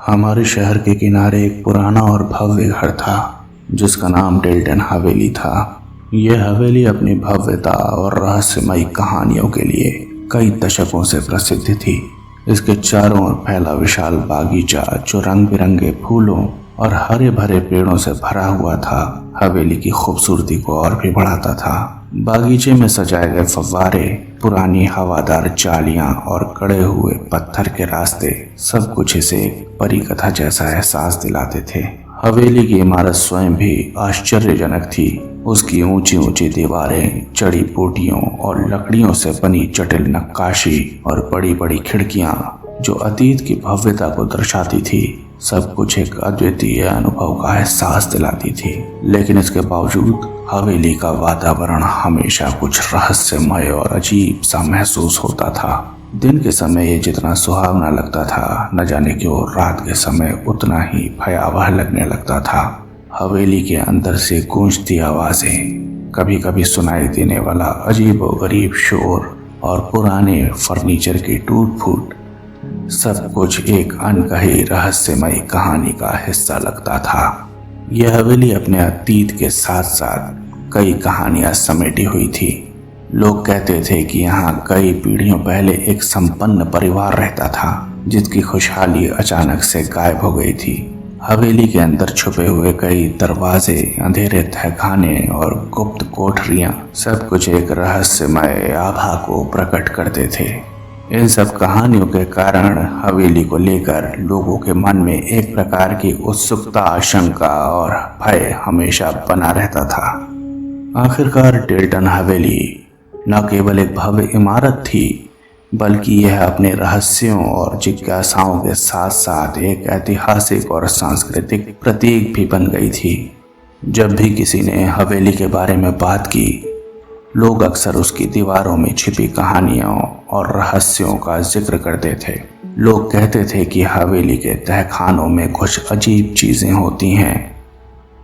हमारे शहर के किनारे एक पुराना और भव्य घर था जिसका नाम डेल्टन हवेली था। यह हवेली अपनी भव्यता और रहस्यमयी कहानियों के लिए कई दशकों से प्रसिद्ध थी। इसके चारों ओर फैला विशाल बागीचा जो रंग बिरंगे फूलों और हरे भरे पेड़ों से भरा हुआ था, हवेली की खूबसूरती को और भी बढ़ाता था। बागीचे में सजाए गए फव्वारे, पुरानी हवादार जालियां और कड़े हुए पत्थर के रास्ते सब कुछ इसे एक परी कथा जैसा एहसास दिलाते थे। हवेली की इमारत स्वयं भी आश्चर्यजनक थी। उसकी ऊंची ऊंची दीवारें, जड़ी बूटियों और लकड़ियों से बनी जटिल नक्काशी और बड़ी बड़ी खिड़कियां जो अतीत की भव्यता को दर्शाती थी, सब कुछ एक अद्वितीय अनुभव का एहसास दिलाती थी। लेकिन इसके बावजूद हवेली का वातावरण हमेशा कुछ रहस्यमय और अजीब सा महसूस होता था। दिन के समय ये जितना सुहावना लगता था, न जाने क्यों रात के समय उतना ही भयावह लगने लगता था। हवेली के अंदर से गूंजती आवाजें, कभी कभी सुनाई देने वाला अजीबोगरीब शोर और पुराने फर्नीचर की टूट फूट, सब कुछ एक अनकही रहस्यमयी कहानी का हिस्सा लगता था। यह हवेली अपने अतीत के साथ साथ कई कहानियां समेटी हुई थी। लोग कहते थे कि यहाँ कई पीढ़ियों पहले एक संपन्न परिवार रहता था जिसकी खुशहाली अचानक से गायब हो गई थी। हवेली के अंदर छुपे हुए कई दरवाजे, अंधेरे तहखाने और गुप्त कोठरियां, सब कुछ एक रहस्यमय आभा को प्रकट करते थे। इन सब कहानियों के कारण हवेली को लेकर लोगों के मन में एक प्रकार की उत्सुकता, आशंका और भय हमेशा बना रहता था। आखिरकार डेल्टन हवेली न केवल एक भव्य इमारत थी, बल्कि यह अपने रहस्यों और जिज्ञासाओं के साथ साथ एक ऐतिहासिक और सांस्कृतिक प्रतीक भी बन गई थी। जब भी किसी ने हवेली के बारे में बात की, लोग अक्सर उसकी दीवारों में छिपी कहानियों और रहस्यों का जिक्र करते थे। लोग कहते थे कि हवेली के तहखानों में कुछ अजीब चीजें होती हैं।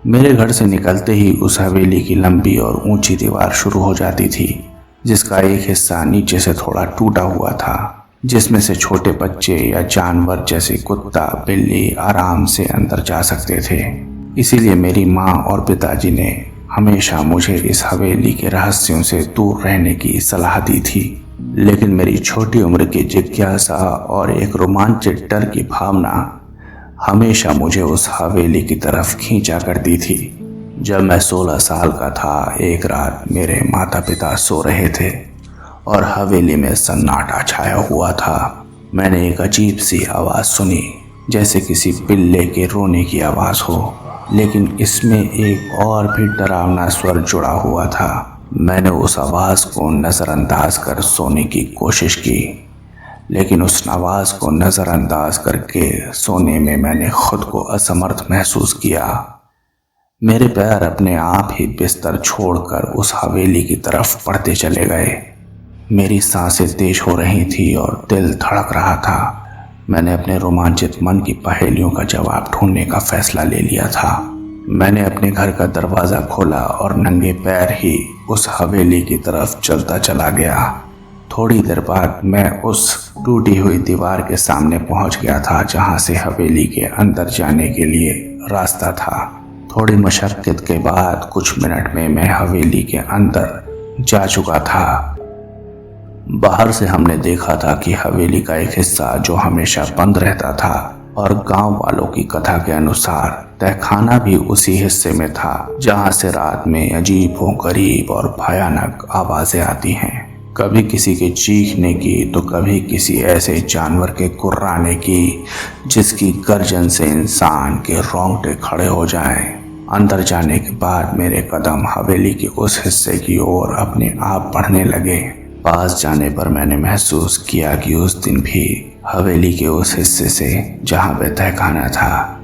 मेरे घर से निकलते ही उस हवेली की लंबी और ऊंची दीवार शुरू हो जाती थी, जिसका एक हिस्सा नीचे से थोड़ा टूटा हुआ था, जिसमें से छोटे बच्चे या जानवर जैसे कुत्ता, बिल्ली आराम से अंदर जा सकते थे। इसीलिए मेरी माँ और पिताजी ने हमेशा मुझे इस हवेली के रहस्यों से दूर रहने की सलाह दी थी। लेकिन मेरी छोटी उम्र की जिज्ञासा और एक रोमांचित डर की भावना हमेशा मुझे उस हवेली की तरफ खींचा करती थी। जब मैं 16 साल का था, एक रात मेरे माता पिता सो रहे थे और हवेली में सन्नाटा छाया हुआ था। मैंने एक अजीब सी आवाज़ सुनी, जैसे किसी पिल्ले के रोने की आवाज़ हो, लेकिन इसमें एक और भी डरावना स्वर जुड़ा हुआ था। मैंने उस आवाज़ को नज़रअंदाज कर सोने की कोशिश की, लेकिन उस आवाज़ को नज़रअंदाज करके सोने में मैंने खुद को असमर्थ महसूस किया। मेरे पैर अपने आप ही बिस्तर छोड़कर उस हवेली की तरफ बढ़ते चले गए। मेरी सांसें तेज हो रही थी और दिल धड़क रहा था। मैंने अपने रोमांचित मन की पहेलियों का जवाब ढूंढने का फैसला ले लिया था। मैंने अपने घर का दरवाज़ा खोला और नंगे पैर ही उस हवेली की तरफ चलता चला गया। थोड़ी देर बाद मैं उस टूटी हुई दीवार के सामने पहुंच गया था, जहां से हवेली के अंदर जाने के लिए रास्ता था। थोड़ी मशक्कत के बाद कुछ मिनट में मैं हवेली के अंदर जा चुका था। बाहर से हमने देखा था कि हवेली का एक हिस्सा जो हमेशा बंद रहता था, और गांव वालों की कथा के अनुसार तहखाना भी उसी हिस्से में था, जहां से रात में अजीबोगरीब और भयानक आवाजें आती हैं। कभी किसी के चीखने की तो कभी किसी ऐसे जानवर के कुर्राने की जिसकी गर्जन से इंसान के रोंगटे खड़े हो जाएं। अंदर जाने के बाद मेरे कदम हवेली के उस हिस्से की ओर अपने आप बढ़ने लगे। पास जाने पर मैंने महसूस किया कि उस दिन भी हवेली के उस हिस्से से जहां वह तहखाना था,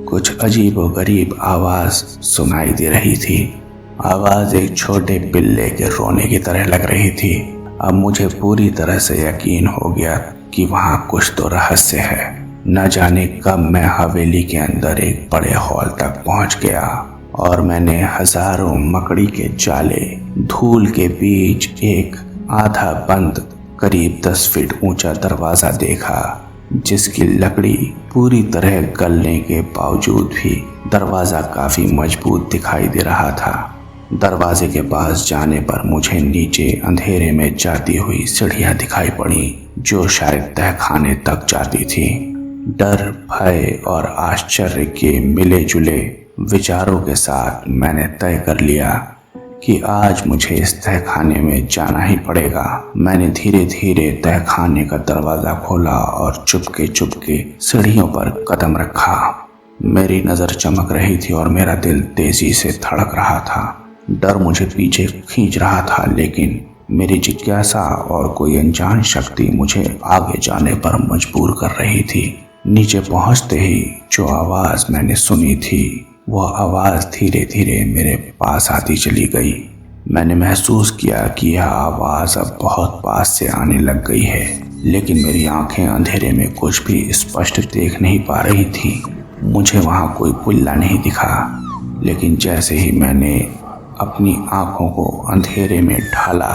कुछ अजीबोगरीब आवाज सुनाई दे रही थी। आवाज एक छोटे पिल्ले के रोने की तरह लग रही थी। अब मुझे पूरी तरह से यकीन हो गया कि वहां कुछ तो रहस्य है। न जाने कब मैं हवेली के अंदर एक बड़े हॉल तक पहुंच गया और मैंने हजारों मकड़ी के जाले, धूल के बीच एक आधा बंद, करीब 10 फीट ऊंचा दरवाजा देखा। जिसकी लकड़ी पूरी तरह गलने के बावजूद भी दरवाजा काफी मजबूत दिखाई दे रहा था। दरवाजे के पास जाने पर मुझे नीचे अंधेरे में जाती हुई सीढ़ियां दिखाई पड़ी जो शायद तहखाने तक जाती थी। डर, भय और आश्चर्य के मिले जुले विचारों के साथ मैंने तय कर लिया कि आज मुझे इस तहखाने में जाना ही पड़ेगा। मैंने धीरे धीरे तहखाने का दरवाजा खोला और चुपके चुपके सीढ़ियों पर कदम रखा। मेरी नजर चमक रही थी और मेरा दिल तेजी से धड़क रहा था। डर मुझे पीछे खींच रहा था, लेकिन मेरी जिज्ञासा और कोई अनजान शक्ति मुझे आगे जाने पर मजबूर कर रही थी। नीचे पहुंचते ही जो आवाज मैंने सुनी थी वह आवाज धीरे धीरे मेरे पास आती चली गई। मैंने महसूस किया कि यह आवाज अब बहुत पास से आने लग गई है, लेकिन मेरी आंखें अंधेरे में कुछ भी स्पष्ट देख नहीं पा रही थी। मुझे वहां कोई पुल्ला नहीं दिखा, लेकिन जैसे ही मैंने अपनी आंखों को अंधेरे में ढाला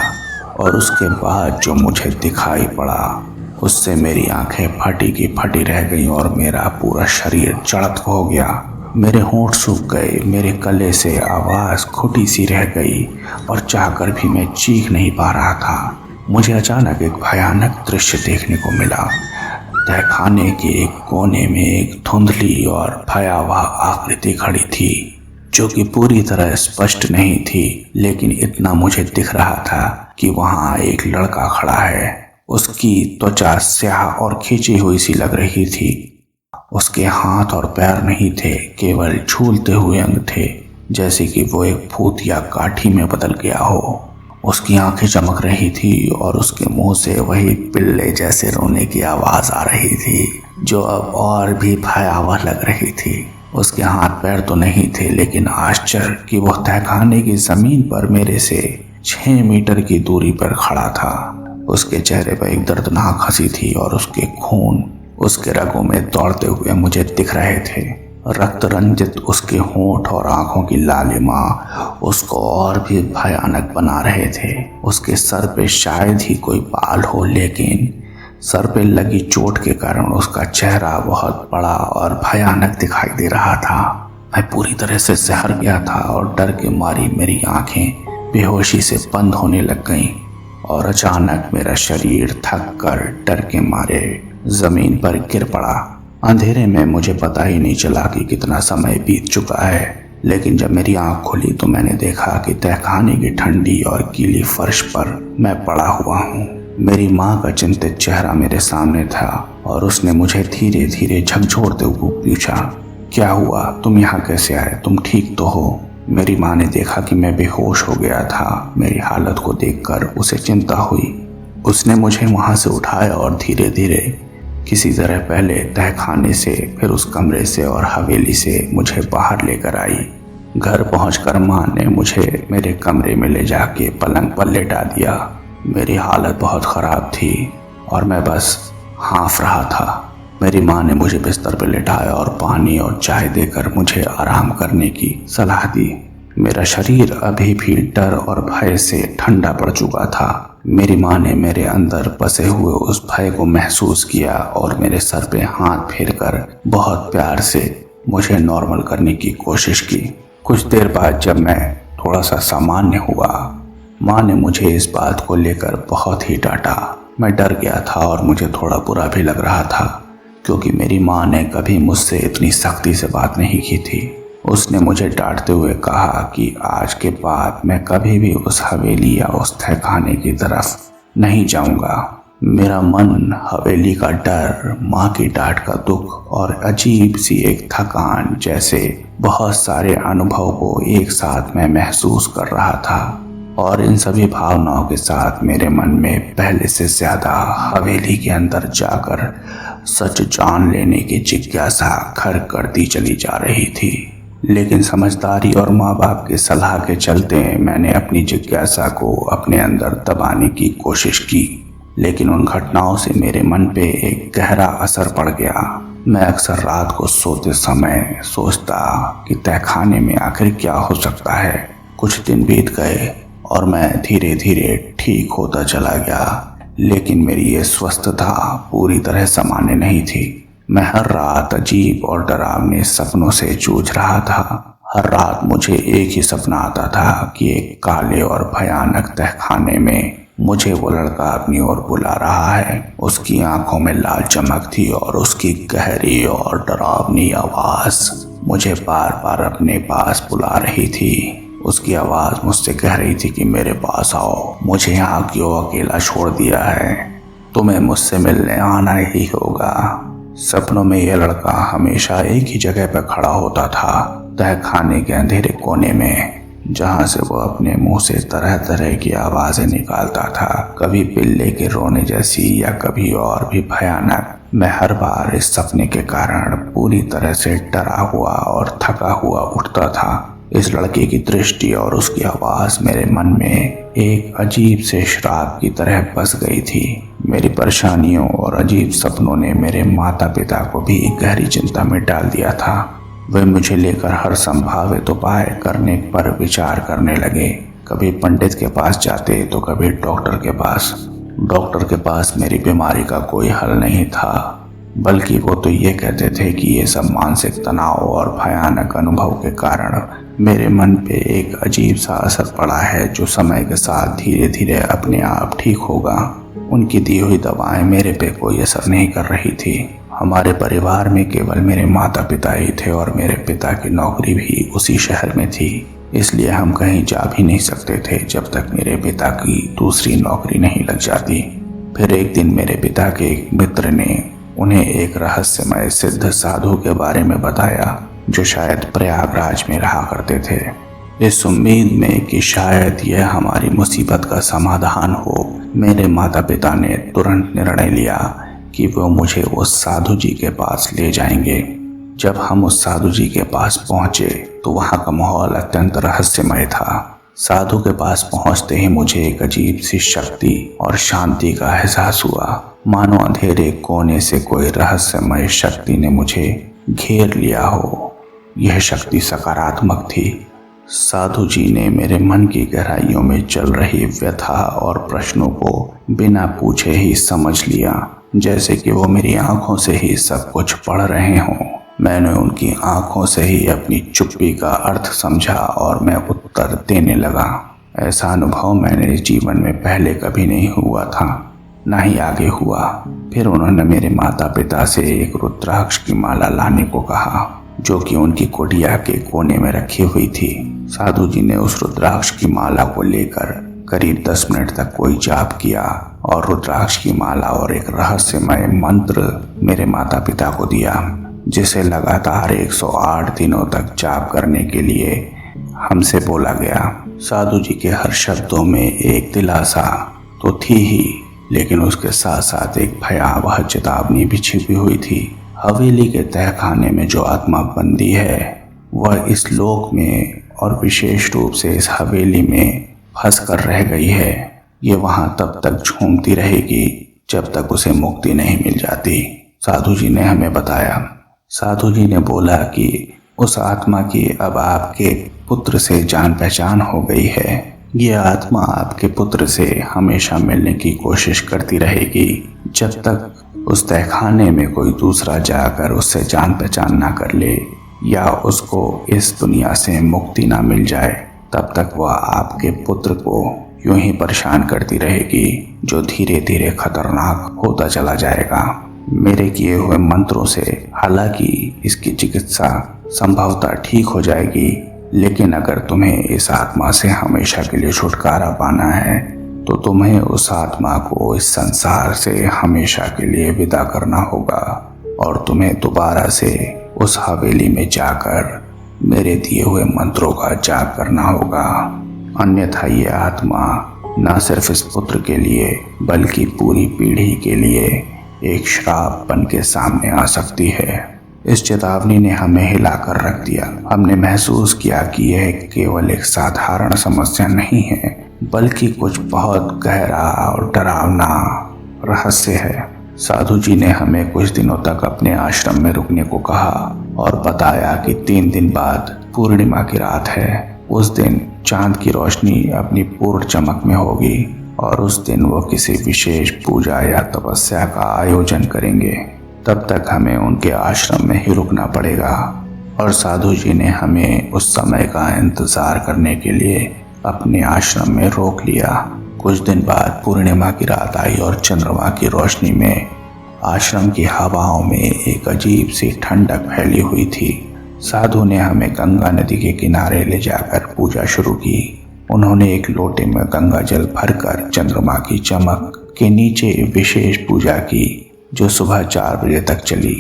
और उसके बाद जो मुझे दिखाई पड़ा उससे मेरी आंखें फटी की फटी रह गईं और मेरा पूरा शरीर जड़त हो गया। मेरे होंठ सूख गए, मेरे गले से आवाज खुटी सी रह गई और चाहकर भी मैं चीख नहीं पा रहा था। मुझे अचानक एक भयानक दृश्य देखने को मिला। तहखाने के एक कोने में एक धुंधली और भयावह आकृति खड़ी थी जो कि पूरी तरह स्पष्ट नहीं थी, लेकिन इतना मुझे दिख रहा था कि वहां एक लड़का खड़ा है। उसकी त्वचा स्याह और खींची हुई सी लग रही थी। उसके हाथ और पैर नहीं थे, केवल झूलते हुए अंग थे, जैसे कि वो एक भूत या काठी में बदल गया हो। उसकी आंखें चमक रही थी और उसके मुंह से वही पिल्ले जैसे रोने की आवाज आ रही थी जो अब और भी भयावह लग रही थी। उसके हाथ पैर तो नहीं थे, लेकिन आश्चर्य कि वह तहखाने की जमीन पर मेरे से 6 मीटर की दूरी पर खड़ा था। उसके चेहरे पर एक दर्दनाक हंसी थी और उसके खून उसके रगों में दौड़ते हुए मुझे दिख रहे थे। रक्त रंजित उसके होंठ और आंखों की लालिमा उसको और भी भयानक बना रहे थे। उसके सर पे शायद ही कोई बाल हो, लेकिन सर पे लगी चोट के कारण उसका चेहरा बहुत बड़ा और भयानक दिखाई दे रहा था। मैं पूरी तरह से सहर गया था और डर के मारी मेरी आंखें बेहोशी से बंद होने लग गईं और अचानक मेरा शरीर थक कर डर के मारे जमीन पर गिर पड़ा। अंधेरे में मुझे पता ही नहीं चला कि कितना समय बीत चुका है, लेकिन जब मेरी आंख खुली तो मैंने देखा कि तहखाने की ठंडी और गीली फर्श पर मैं पड़ा हुआ हूँ। मेरी माँ का चिंतित चेहरा मेरे सामने था और उसने मुझे धीरे धीरे झकझोरते हुए पूछा, क्या हुआ? तुम यहाँ कैसे आए? तुम ठीक तो हो? मेरी माँ ने देखा कि मैं बेहोश हो गया था। मेरी हालत को देखकर उसे चिंता हुई। उसने मुझे वहां से उठाया और धीरे धीरे किसी तरह पहले तहखाने से, फिर उस कमरे से और हवेली से मुझे बाहर लेकर आई। घर पहुंचकर माँ ने मुझे मेरे कमरे में ले जाके पलंग पर लेटा दिया। मेरी हालत बहुत खराब थी और मैं बस हाँफ रहा था। मेरी माँ ने मुझे बिस्तर पर लेटाया और पानी और चाय देकर मुझे आराम करने की सलाह दी। मेरा शरीर अभी भी डर और भय से ठंडा पड़ चुका था। मेरी माँ ने मेरे अंदर बसे हुए उस भय को महसूस किया और मेरे सर पे हाथ फेरकर बहुत प्यार से मुझे नॉर्मल करने की कोशिश की। कुछ देर बाद जब मैं थोड़ा सा सामान्य हुआ, माँ ने मुझे इस बात को लेकर बहुत ही डांटा। मैं डर गया था और मुझे थोड़ा बुरा भी लग रहा था, क्योंकि मेरी माँ ने कभी मुझसे इतनी सख्ती से बात नहीं की थी। उसने मुझे डांटते हुए कहा कि आज के बाद मैं कभी भी उस हवेली या उस तहखाने की तरफ नहीं जाऊंगा। मेरा मन हवेली का डर, माँ की डांट का दुख और अजीब सी एक थकान जैसे बहुत सारे अनुभव को एक साथ मैं महसूस कर रहा था। और इन सभी भावनाओं के साथ मेरे मन में पहले से ज्यादा हवेली के अंदर जाकर सच जान लेने की जिज्ञासा घर करती चली जा रही थी। लेकिन समझदारी और माँ बाप के सलाह के चलते मैंने अपनी जिज्ञासा को अपने अंदर दबाने की कोशिश की, लेकिन उन घटनाओं से मेरे मन पे एक गहरा असर पड़ गया। मैं अक्सर रात को सोते समय सोचता कि तहखाने में आखिर क्या हो सकता है। कुछ दिन बीत गए और मैं धीरे धीरे ठीक होता चला गया। लेकिन मेरी ये स्वस्थता पूरी तरह सामान्य नहीं थी। मैं हर रात अजीब और डरावने सपनों से जूझ रहा था। हर रात मुझे एक ही सपना आता था कि एक काले और भयानक तहखाने में मुझे वो लड़का अपनी ओर बुला रहा है। उसकी आंखों में लाल चमक थी और उसकी गहरी और डरावनी आवाज मुझे बार बार अपने पास बुला रही थी। उसकी आवाज मुझसे कह रही थी कि मेरे पास आओ, मुझे यहाँ क्यों अकेला छोड़ दिया है, तुम्हें मुझसे मिलने आना ही होगा। सपनों में यह लड़का हमेशा एक ही जगह पर खड़ा होता था, तहखाने के अंधेरे कोने में, जहां से वो अपने मुंह से तरह तरह की आवाजें निकालता था, कभी पिल्ले के रोने जैसी या कभी और भी भयानक। मैं हर बार इस सपने के कारण पूरी तरह से डरा हुआ और थका हुआ उठता था। इस लड़के की दृष्टि और उसकी आवाज मेरे मन में एक अजीब से श्राप की तरह बस गई थी। मेरी परेशानियों और अजीब सपनों ने मेरे माता पिता को भी गहरी चिंता में डाल दिया था। वे मुझे लेकर हर संभावित उपाय करने पर विचार करने लगे। कभी पंडित के पास जाते तो कभी डॉक्टर के पास। डॉक्टर के पास मेरी बीमारी का कोई हल नहीं था, बल्कि वो तो ये कहते थे कि ये सब मानसिक तनाव और भयानक अनुभव के कारण मेरे मन पे एक अजीब सा असर पड़ा है, जो समय के साथ धीरे धीरे अपने आप ठीक होगा। उनकी दी हुई दवाएं मेरे पे कोई असर नहीं कर रही थी। हमारे परिवार में केवल मेरे माता पिता ही थे और मेरे पिता की नौकरी भी उसी शहर में थी, इसलिए हम कहीं जा भी नहीं सकते थे जब तक मेरे पिता की दूसरी नौकरी नहीं लग जाती। फिर एक दिन मेरे पिता के एक मित्र ने उन्हें एक रहस्यमय सिद्ध साधु के बारे में बताया, जो शायद प्रयागराज में रहा करते थे। इस उम्मीद में कि शायद यह हमारी मुसीबत का समाधान हो, मेरे माता पिता ने तुरंत निर्णय लिया कि वो मुझे उस साधु जी के पास ले जाएंगे। जब हम उस साधु जी के पास पहुंचे तो वहां का माहौल अत्यंत रहस्यमय था। साधु के पास पहुंचते ही मुझे एक अजीब सी शक्ति और शांति का एहसास हुआ, मानो अंधेरे कोने से कोई रहस्यमय शक्ति ने मुझे घेर लिया हो। यह शक्ति सकारात्मक थी। साधु जी ने मेरे मन की गहराइयों में चल रही व्यथा और प्रश्नों को बिना पूछे ही समझ लिया, जैसे कि वो मेरी आंखों से ही सब कुछ पढ़ रहे हों। मैंने उनकी आंखों से ही अपनी चुप्पी का अर्थ समझा और मैं उत्तर देने लगा। ऐसा अनुभव मेरे जीवन में पहले कभी नहीं हुआ था, ना ही आगे हुआ। फिर उन्होंने मेरे माता पिता से एक रुद्राक्ष की माला लाने को कहा, जो कि उनकी कुटिया के कोने में रखी हुई थी। साधु जी ने उस रुद्राक्ष की माला को लेकर करीब 10 मिनट तक कोई जाप किया और रुद्राक्ष की माला और एक रहस्यमय मंत्र मेरे माता पिता को दिया, जिसे लगातार 108 दिनों तक जाप करने के लिए हमसे बोला गया। साधु जी के हर शब्दों में एक दिलासा तो थी ही, लेकिन उसके साथ साथ एक भयावह चेतावनी भी छिपी हुई थी। हवेली के तहखाने में जो आत्मा बंदी है, वह इस लोक में और विशेष रूप से इस हवेली में फंस कर रह गई है। ये वहां तब तक झूमती रहेगी जब तक उसे मुक्ति नहीं मिल जाती, साधु जी ने हमें बताया। साधु जी ने बोला कि उस आत्मा की अब आपके पुत्र से जान पहचान हो गई है। ये आत्मा आपके पुत्र से हमेशा मिलने की कोशिश करती रहेगी, जब तक उस तहखाने में कोई दूसरा जाकर उससे जान पहचान ना कर ले या उसको इस दुनिया से मुक्ति ना मिल जाए, तब तक वह आपके पुत्र को यूं ही परेशान करती रहेगी, जो धीरे धीरे खतरनाक होता चला जाएगा। मेरे किए हुए मंत्रों से हालांकि इसकी चिकित्सा संभवतः ठीक हो जाएगी, लेकिन अगर तुम्हें इस आत्मा से हमेशा के लिए छुटकारा पाना है तो तुम्हें उस आत्मा को इस संसार से हमेशा के लिए विदा करना होगा और तुम्हें दोबारा से उस हवेली में जाकर मेरे दिए हुए मंत्रों का जाप करना होगा। अन्यथा ये आत्मा न सिर्फ इस पुत्र के लिए बल्कि पूरी पीढ़ी के लिए एक श्राप बन के सामने आ सकती है। इस चेतावनी ने हमें हिलाकर रख दिया। हमने महसूस किया कि यह केवल एक साधारण समस्या नहीं है, बल्कि कुछ बहुत गहरा और डरावना रहस्य है। साधु जी ने हमें कुछ दिनों तक अपने आश्रम में रुकने को कहा और बताया कि 3 दिन बाद पूर्णिमा की रात है। उस दिन चांद की रोशनी अपनी पूर्ण चमक में होगी और उस दिन वो किसी विशेष पूजा या तपस्या का आयोजन करेंगे। तब तक हमें उनके आश्रम में ही रुकना पड़ेगा। और साधु जी ने हमें उस समय का इंतजार करने के लिए अपने आश्रम में रोक लिया। कुछ दिन बाद पूर्णिमा की रात आई और चंद्रमा की रोशनी में आश्रम की हवाओं में एक अजीब सी ठंडक फैली हुई थी। साधु ने हमें गंगा नदी के किनारे ले जाकर पूजा शुरू की। उन्होंने एक लोटे में गंगा जल भरकर चंद्रमा की चमक के नीचे विशेष पूजा की, जो सुबह 4 बजे तक चली।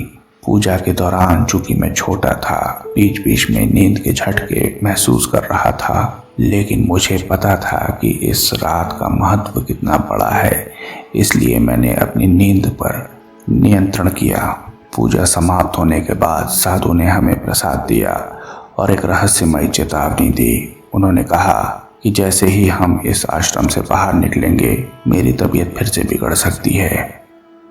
पूजा के दौरान चूंकि मैं छोटा था, बीच बीच में नींद के झटके महसूस कर रहा था, लेकिन मुझे पता था कि इस रात का महत्व कितना बड़ा है, इसलिए मैंने अपनी नींद पर नियंत्रण किया। पूजा समाप्त होने के बाद साधु ने हमें प्रसाद दिया और एक रहस्यमय चेतावनी दी। उन्होंने कहा कि जैसे ही हम इस आश्रम से बाहर निकलेंगे, मेरी तबीयत फिर से बिगड़ सकती है।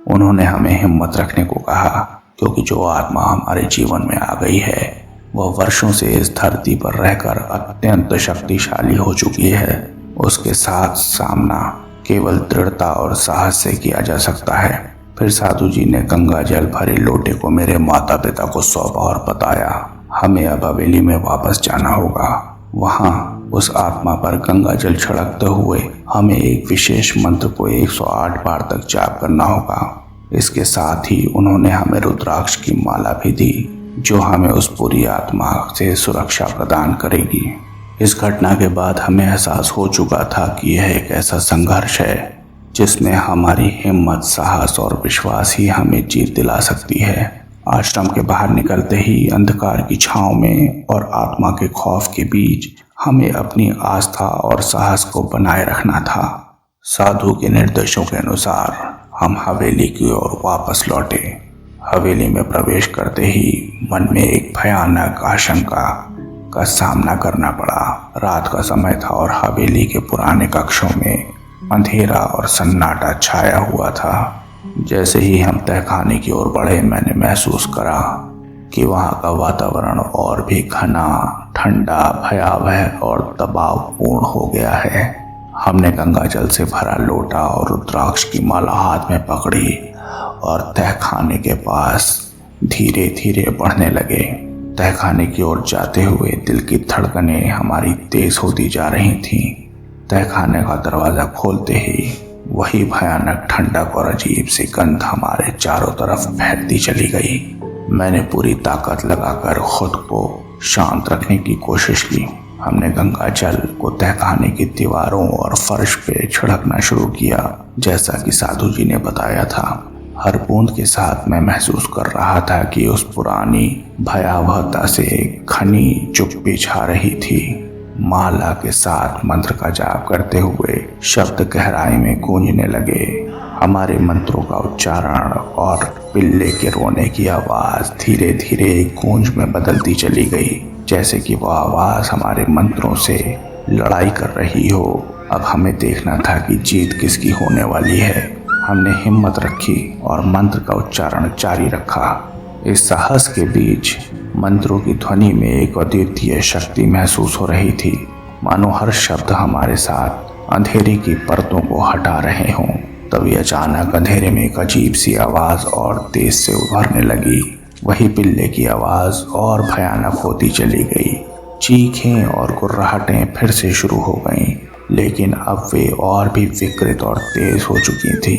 उन्होंने हमें हिम्मत रखने को कहा, क्योंकि जो आत्मा हमारे जीवन में आ गई है वह वर्षों से इस धरती पर रहकर अत्यंत शक्तिशाली हो चुकी है। उसके साथ सामना केवल दृढ़ता और साहस से किया जा सकता है। फिर साधु जी ने गंगा जल भरे लोटे को मेरे माता पिता को सौंपा और बताया, हमें अब हवेली में वापस जाना होगा। वहाँ उस आत्मा पर गंगा जल छिड़कते हुए हमें एक विशेष मंत्र को 108 बार तक जाप करना होगा। इसके साथ ही उन्होंने हमें रुद्राक्ष की माला भी दी, जो हमें उस पूरी आत्मा से सुरक्षा प्रदान करेगी। इस घटना के बाद हमें एहसास हो चुका था कि यह एक ऐसा संघर्ष है जिसमें हमारी हिम्मत, साहस और विश्वास ही हमें जीत दिला सकती है। आश्रम के बाहर निकलते ही अंधकार की छांव में और आत्मा के खौफ के बीच हमें अपनी आस्था और साहस को बनाए रखना था। साधु के निर्देशों के अनुसार हम हवेली की ओर वापस लौटे। हवेली में प्रवेश करते ही मन में एक भयानक आशंका का सामना करना पड़ा। रात का समय था और हवेली के पुराने कक्षों में अंधेरा और सन्नाटा छाया हुआ था। जैसे ही हम तहखाने की ओर बढ़े, मैंने महसूस करा कि वहाँ का वातावरण और भी घना, ठंडा, भयावह और दबावपूर्ण हो गया है। हमने गंगा जल से भरा लोटा और रुद्राक्ष की माला हाथ में पकड़ी और तहखाने के पास धीरे धीरे बढ़ने लगे। तहखाने की ओर जाते हुए दिल की धड़कनें हमारी तेज होती जा रही थीं। तहखाने का दरवाजा खोलते ही वही भयानक ठंडक और अजीब सी गंध हमारे चारों तरफ फैलती चली गई। मैंने पूरी ताकत लगाकर खुद को शांत रखने की कोशिश की। हमने गंगा जल को तहखाने की दीवारों और फर्श पे छिड़कना शुरू किया, जैसा कि साधु जी ने बताया था। हर बूंद के साथ मैं महसूस कर रहा था कि उस पुरानी भयावहता से घनी चुप्पी छा रही थी। माला के साथ मंत्र का जाप करते हुए शब्द गहराई में गूंजने लगे। हमारे मंत्रों का उच्चारण और पिल्ले के रोने की आवाज धीरे धीरे गूंज में बदलती चली गई, जैसे कि वह आवाज हमारे मंत्रों से लड़ाई कर रही हो। अब हमें देखना था कि जीत किसकी होने वाली है। हमने हिम्मत रखी और मंत्र का उच्चारण जारी रखा। इस साहस के बीच मंत्रों की ध्वनि में एक अद्वितीय शक्ति महसूस हो रही थी, मानो हर शब्द हमारे साथ अंधेरे की परतों को हटा रहे हों। तभी अचानक अंधेरे में एक अजीब सी आवाज और तेज से उभरने लगी। वही पिल्ले की आवाज और भयानक होती चली गई। चीखें और गुर्राहटें फिर से शुरू हो गईं, लेकिन अब वे और भी विकृत और तेज हो चुकी थीं।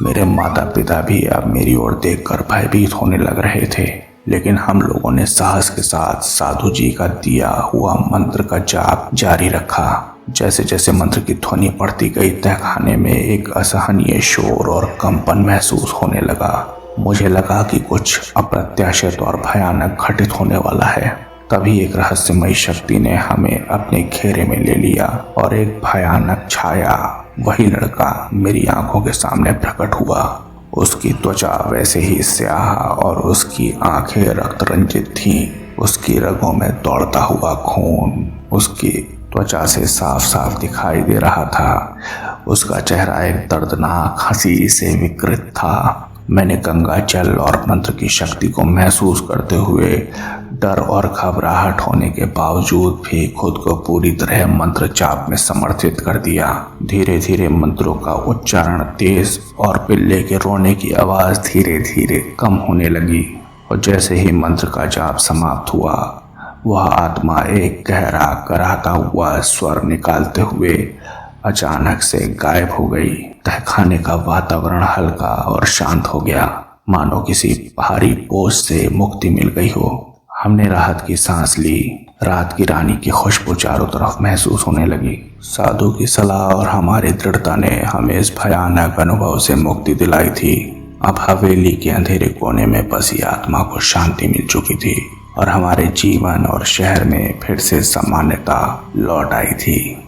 मेरे माता पिता भी अब मेरी ओर देखकर भयभीत होने लग रहे थे, लेकिन हम लोगों ने साहस के साथ साधु जी का दिया हुआ मंत्र का जाप जारी रखा। जैसे जैसे मंत्र की ध्वनि बढ़ती गई, तहखाने में एक असहनीय शोर और कंपन महसूस होने लगा। मुझे लगा कि कुछ अप्रत्याशित और भयानक घटित होने वाला है। तभी एक रहस्यमयी शक्ति ने हमें अपने घेरे में ले लिया और एक भयानक छाया, वही लड़का, मेरी आंखों के सामने प्रकट हुआ। उसकी त्वचा वैसे ही स्याह और उसकी आंखें रक्त रंजित थीं। उसकी रगों में दौड़ता हुआ खून उसकी त्वचा से साफ साफ दिखाई दे रहा था। उसका चेहरा एक दर्दनाक हंसी से विकृत था मैंने गंगा जल और मंत्र की शक्ति को महसूस करते हुए डर और घबराहट होने के बावजूद भी खुद को पूरी तरह मंत्र जाप में समर्पित कर दिया। धीरे धीरे मंत्रों का उच्चारण तेज और पिल्ले के रोने की आवाज धीरे धीरे कम होने लगी और जैसे ही मंत्र का जाप समाप्त हुआ वह आत्मा एक गहरा कराहता हुआ स्वर निकालते हुए अचानक से गायब हो गई। तहखाने का वातावरण हल्का और शांत हो गया, मानो किसी भारी बोझ से मुक्ति मिल गई हो। हमने राहत की सांस ली। रात की रानी की खुशबू चारों तरफ महसूस होने लगी। साधु की सलाह और हमारी दृढ़ता ने हमें इस भयानक अनुभव से मुक्ति दिलाई थी। अब हवेली के अंधेरे कोने में बसी आत्मा को शांति मिल चुकी थी और हमारे जीवन और शहर में फिर से सामान्यता लौट आई थी।